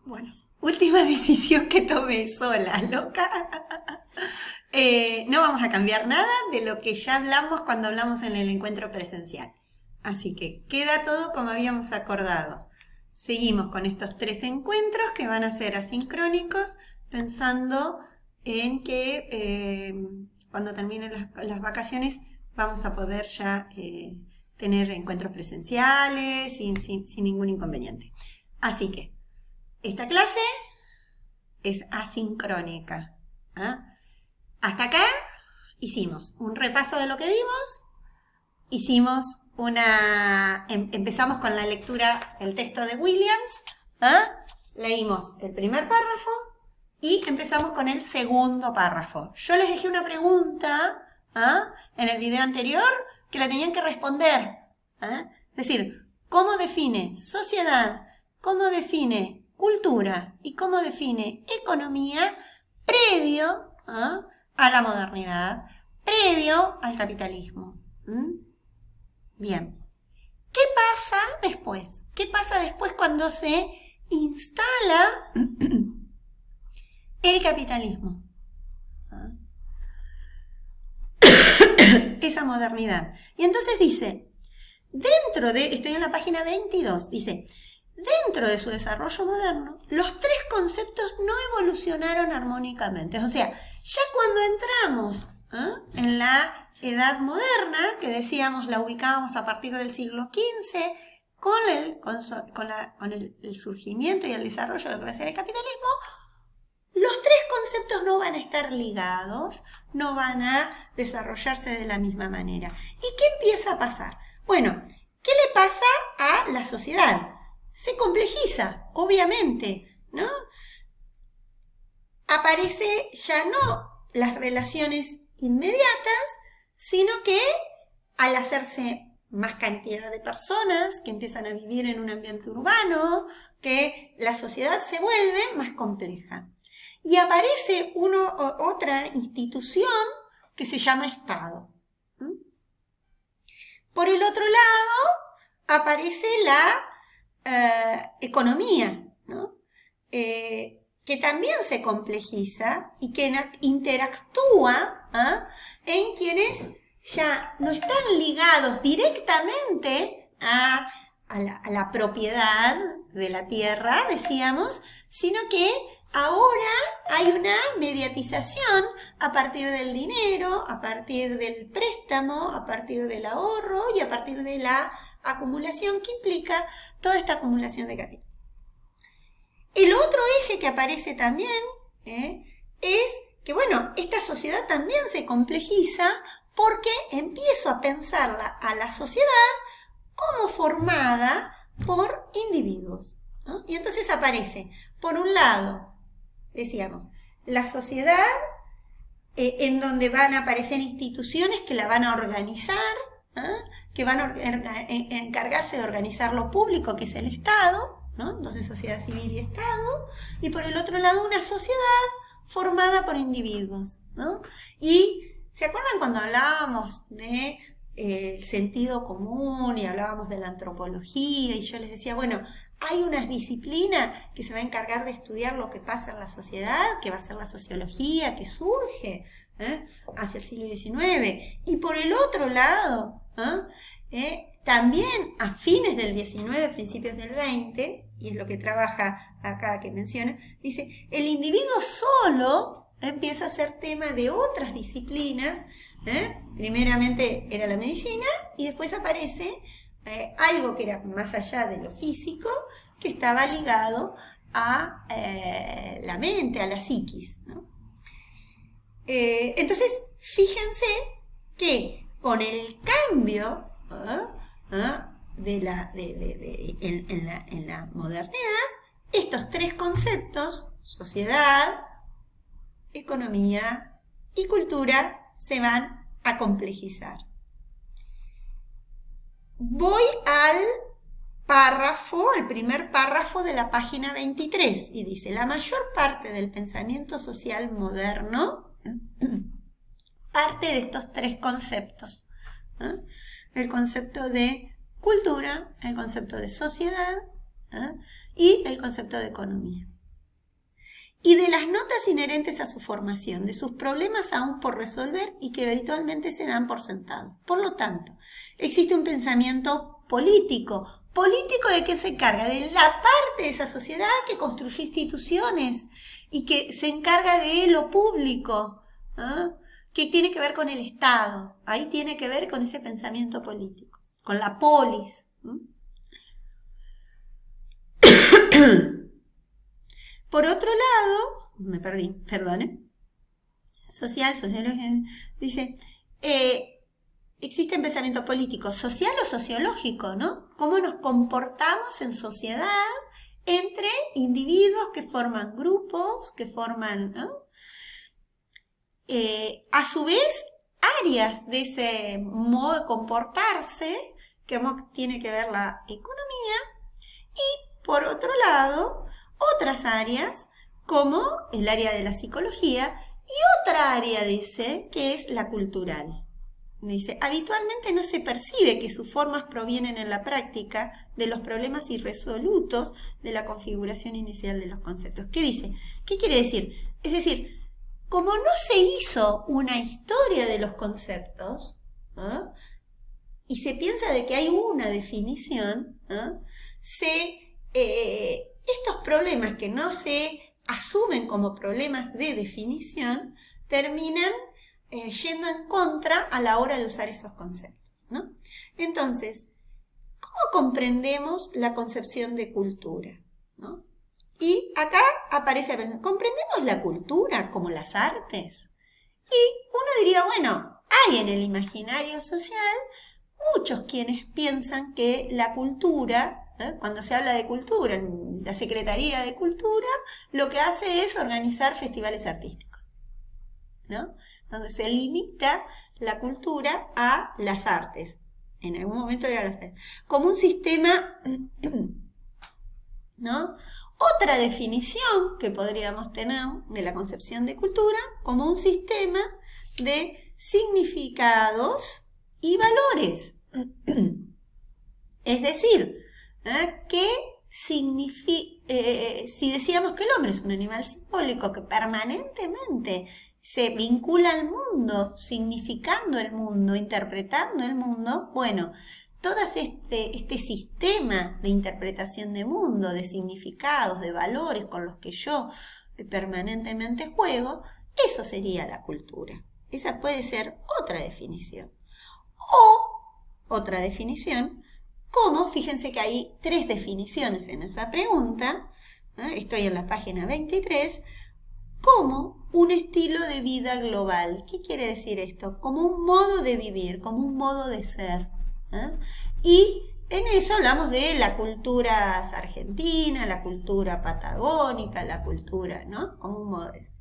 Bueno, última decisión que tomé sola, loca. No vamos a cambiar nada de lo que ya hablamos cuando hablamos en el encuentro presencial. Así que queda todo como habíamos acordado. Seguimos con estos 3 encuentros que van a ser asincrónicos, pensando en que cuando terminen las vacaciones vamos a poder ya tener encuentros presenciales sin ningún inconveniente. Así que esta clase es asincrónica. Hasta acá hicimos un repaso de lo que vimos, empezamos con la lectura del texto de Williams, leímos el primer párrafo y empezamos con el segundo párrafo. Yo les dejé una pregunta en el video anterior que la tenían que responder. Es decir, ¿cómo define sociedad? ¿Cómo define cultura? ¿Y cómo define economía previo a la modernidad, previo al capitalismo? Bien. ¿Qué pasa después? ¿Qué pasa después cuando se instala el capitalismo? Esa modernidad. Y entonces dice, estoy en la página 22, dice, dentro de su desarrollo moderno, los 3 conceptos no evolucionaron armónicamente. O sea, ya cuando entramos en la edad moderna, que decíamos la ubicábamos a partir del siglo XV, con el surgimiento y el desarrollo de lo que va a ser el capitalismo, los 3 conceptos no van a estar ligados, no van a desarrollarse de la misma manera. ¿Y qué empieza a pasar? Bueno, ¿qué le pasa a la sociedad? Se complejiza, obviamente, ¿no? Aparece ya no las relaciones inmediatas, sino que al hacerse más cantidad de personas que empiezan a vivir en un ambiente urbano, que la sociedad se vuelve más compleja. Y aparece otra institución que se llama Estado. Por el otro lado, aparece la economía, ¿no? Que también se complejiza y que interactúa en quienes ya no están ligados directamente a la propiedad de la tierra, decíamos, sino que ahora hay una mediatización a partir del dinero, a partir del préstamo, a partir del ahorro y a partir de la acumulación que implica toda esta acumulación de capital. El otro eje que aparece también es que, bueno, esta sociedad también se complejiza porque empiezo a pensarla a la sociedad como formada por individuos, ¿no? Y entonces aparece, por un lado, decíamos, la sociedad en donde van a aparecer instituciones que la van a organizar, que van a encargarse de organizar lo público, que es el Estado, ¿no? Entonces sociedad civil y Estado, y por el otro lado una sociedad formada por individuos, ¿no? Y ¿se acuerdan cuando hablábamos de el sentido común y hablábamos de la antropología y yo les decía, bueno, hay una disciplina que se va a encargar de estudiar lo que pasa en la sociedad, que va a ser la sociología, que surge hacia el siglo XIX, y por el otro lado, también a fines del XIX, principios del XX, y es lo que trabaja acá que menciona, dice, el individuo solo empieza a ser tema de otras disciplinas, primeramente era la medicina, y después aparece algo que era más allá de lo físico, que estaba ligado a la mente, a la psiquis, ¿no? Entonces, fíjense que con el cambio en la modernidad, estos 3 conceptos, sociedad, economía y cultura, se van a complejizar. Voy al primer párrafo de la página 23 y dice, la mayor parte del pensamiento social moderno parte de estos 3 conceptos, el concepto de cultura, el concepto de sociedad y el concepto de economía. y de las notas inherentes a su formación, de sus problemas aún por resolver y que habitualmente se dan por sentado. Por lo tanto, existe un pensamiento político de que se encarga de la parte de esa sociedad que construye instituciones y que se encarga de lo público, ¿eh? Que tiene que ver con el Estado, ahí tiene que ver con ese pensamiento político, con la polis. Por otro lado, me perdí, perdone. Sociología, dice, existe un pensamiento político, social o sociológico, ¿no? Cómo nos comportamos en sociedad entre individuos que forman grupos, que forman, ¿no? A su vez, áreas de ese modo de comportarse, que tiene que ver la economía, y por otro lado, otras áreas, como el área de la psicología, y otra área, dice, que es la cultural. Dice, habitualmente no se percibe que sus formas provienen en la práctica de los problemas irresolutos de la configuración inicial de los conceptos. ¿Qué dice? ¿Qué quiere decir? Es decir, como no se hizo una historia de los conceptos, ¿eh? Y se piensa de que hay una definición, ¿eh? Estos problemas que no se asumen como problemas de definición terminan yendo en contra a la hora de usar esos conceptos, ¿no? Entonces, ¿cómo comprendemos la concepción de cultura, ¿no? Y acá aparece, ¿comprendemos la cultura como las artes? Y uno diría, bueno, hay en el imaginario social muchos quienes piensan que la cultura, cuando se habla de cultura, en la Secretaría de Cultura, lo que hace es organizar festivales artísticos, ¿no? Donde se limita la cultura a las artes. En algún momento era las artes. Como un sistema, ¿no? Otra definición que podríamos tener de la concepción de cultura como un sistema de significados y valores. Es decir, que si decíamos que el hombre es un animal simbólico que permanentemente se vincula al mundo, significando el mundo, interpretando el mundo, bueno, todo este sistema de interpretación de mundo, de significados, de valores con los que yo permanentemente juego, eso sería la cultura. Esa puede ser otra definición. O otra definición, como, fíjense que hay 3 definiciones en esa pregunta, estoy en la página 23, como un estilo de vida global. ¿Qué quiere decir esto? Como un modo de vivir, como un modo de ser. Y en eso hablamos de la cultura argentina, la cultura patagónica, la cultura, ¿no? Como un modo de ser.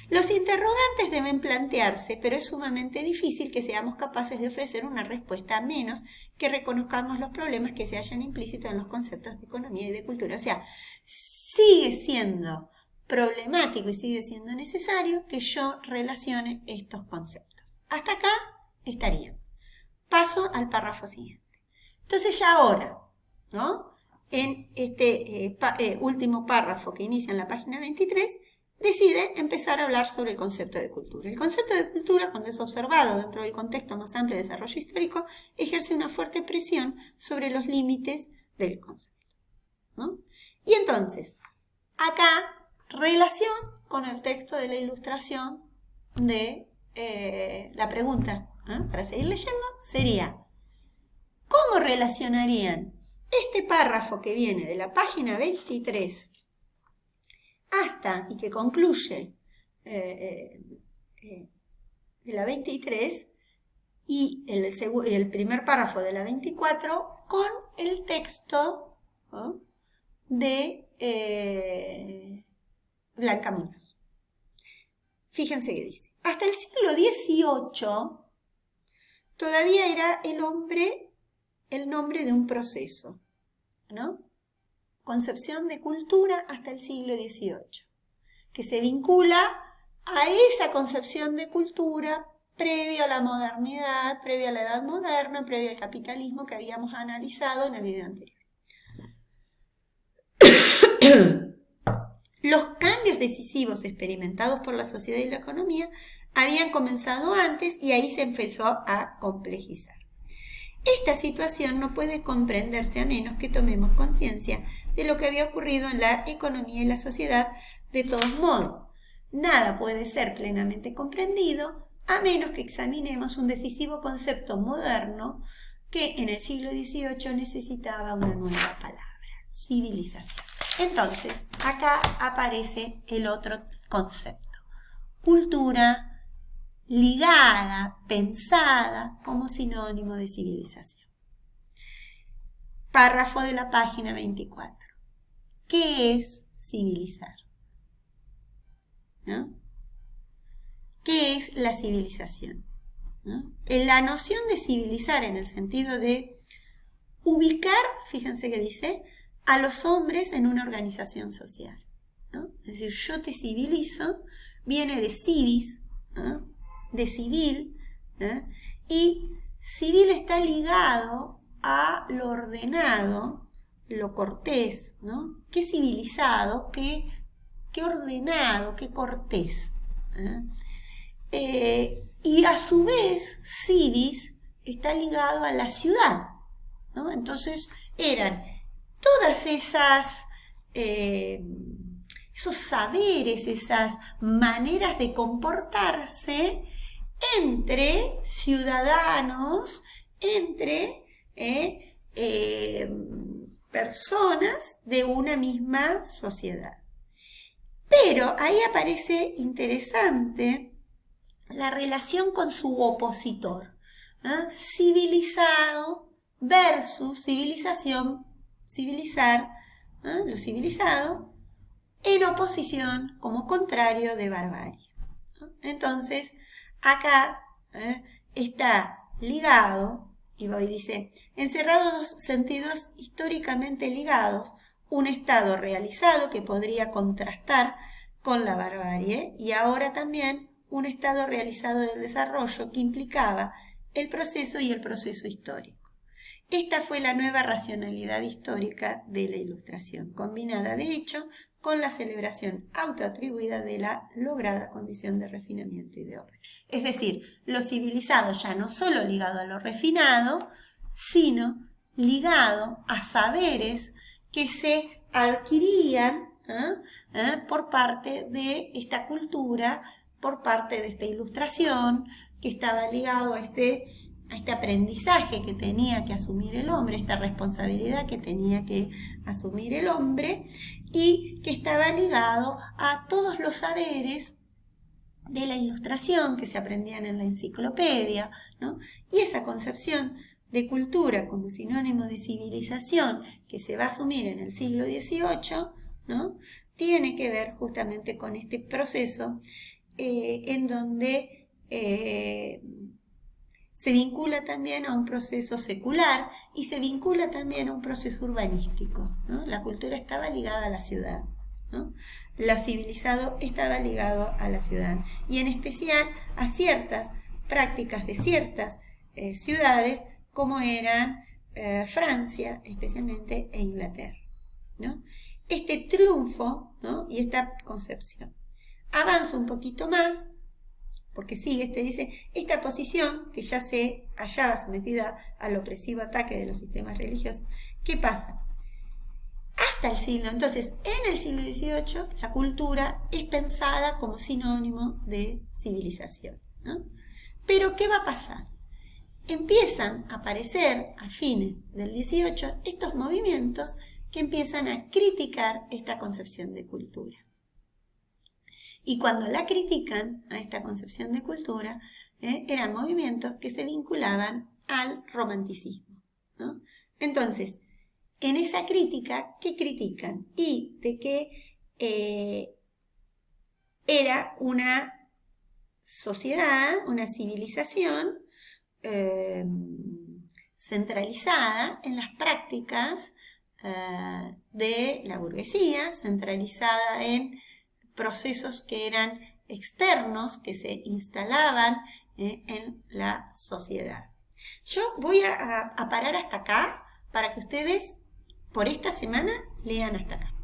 Los interrogantes deben plantearse, pero es sumamente difícil que seamos capaces de ofrecer una respuesta a menos que reconozcamos los problemas que se hallan implícitos en los conceptos de economía y de cultura. O sea, sigue siendo problemático y sigue siendo necesario que yo relacione estos conceptos. Hasta acá estaríamos. Paso al párrafo siguiente. Entonces ya ahora, ¿no? En este último párrafo que inicia en la página 23, decide empezar a hablar sobre el concepto de cultura. El concepto de cultura, cuando es observado dentro del contexto más amplio de desarrollo histórico, ejerce una fuerte presión sobre los límites del concepto, ¿no? Y entonces, acá, relación con el texto de la ilustración de la pregunta, para seguir leyendo, sería, ¿cómo relacionarían este párrafo que viene de la página 23 hasta y que concluye de la 23 y el primer párrafo de la 24 con el texto, ¿no?, de Blanca Muñoz? Fíjense que dice, hasta el siglo XVIII todavía era el hombre el nombre de un proceso, ¿no? Concepción de cultura hasta el siglo XVIII, que se vincula a esa concepción de cultura previa a la modernidad, previa a la edad moderna, previa al capitalismo que habíamos analizado en el video anterior. Los cambios decisivos experimentados por la sociedad y la economía habían comenzado antes y ahí se empezó a complejizar. Esta situación no puede comprenderse a menos que tomemos conciencia de lo que había ocurrido en la economía y la sociedad. De todos modos, nada puede ser plenamente comprendido a menos que examinemos un decisivo concepto moderno que en el siglo XVIII necesitaba una nueva palabra: civilización. Entonces, acá aparece el otro concepto: cultura ligada, pensada como sinónimo de civilización. Párrafo de la página 24. ¿Qué es civilizar? ¿No? ¿Qué es la civilización? ¿No? La noción de civilizar en el sentido de ubicar, fíjense que dice, a los hombres en una organización social, ¿no? Es decir, yo te civilizo, viene de civis, ¿no? De civil, ¿eh? Y civil está ligado a lo ordenado, lo cortés, ¿no? Qué civilizado, qué ordenado, qué cortés, y a su vez civis está ligado a la ciudad, ¿no? Entonces eran todas esas esos saberes, esas maneras de comportarse entre ciudadanos, entre personas de una misma sociedad. Pero ahí aparece interesante la relación con su opositor, civilizado versus civilización, civilizar, lo civilizado, en oposición como contrario de barbarie. Entonces, acá está ligado, y hoy dice, encerrado dos sentidos históricamente ligados, un estado realizado que podría contrastar con la barbarie, y ahora también un estado realizado del desarrollo que implicaba el proceso y el proceso histórico. Esta fue la nueva racionalidad histórica de la Ilustración, combinada de hecho con la celebración autoatribuida de la lograda condición de refinamiento y de orden. Es decir, lo civilizado ya no solo ligado a lo refinado, sino ligado a saberes que se adquirían por parte de esta cultura, por parte de esta Ilustración, que estaba ligado a este aprendizaje que tenía que asumir el hombre, esta responsabilidad que tenía que asumir el hombre, y que estaba ligado a todos los saberes de la Ilustración que se aprendían en la enciclopedia, ¿no? Y esa concepción de cultura como sinónimo de civilización que se va a asumir en el siglo XVIII, ¿no? Tiene que ver justamente con este proceso en donde se vincula también a un proceso secular y se vincula también a un proceso urbanístico, ¿no? La cultura estaba ligada a la ciudad, ¿no? Lo civilizado estaba ligado a la ciudad y en especial a ciertas prácticas de ciertas ciudades como eran Francia especialmente e Inglaterra, ¿no? Este triunfo, ¿no? Y esta concepción. Avanzo un poquito más, porque sigue, dice, esta posición que ya se hallaba sometida al opresivo ataque de los sistemas religiosos, ¿qué pasa? Hasta el siglo, entonces, en el siglo XVIII, la cultura es pensada como sinónimo de civilización, ¿no? Pero, ¿qué va a pasar? Empiezan a aparecer, a fines del XVIII, estos movimientos que empiezan a criticar esta concepción de cultura. Y cuando la critican a esta concepción de cultura, eran movimientos que se vinculaban al romanticismo, ¿no? Entonces, en esa crítica, ¿qué critican? Y de que era una sociedad, una civilización centralizada en las prácticas de la burguesía, centralizada en procesos que eran externos, que se instalaban en la sociedad. Yo voy a parar hasta acá para que ustedes por esta semana lean hasta acá.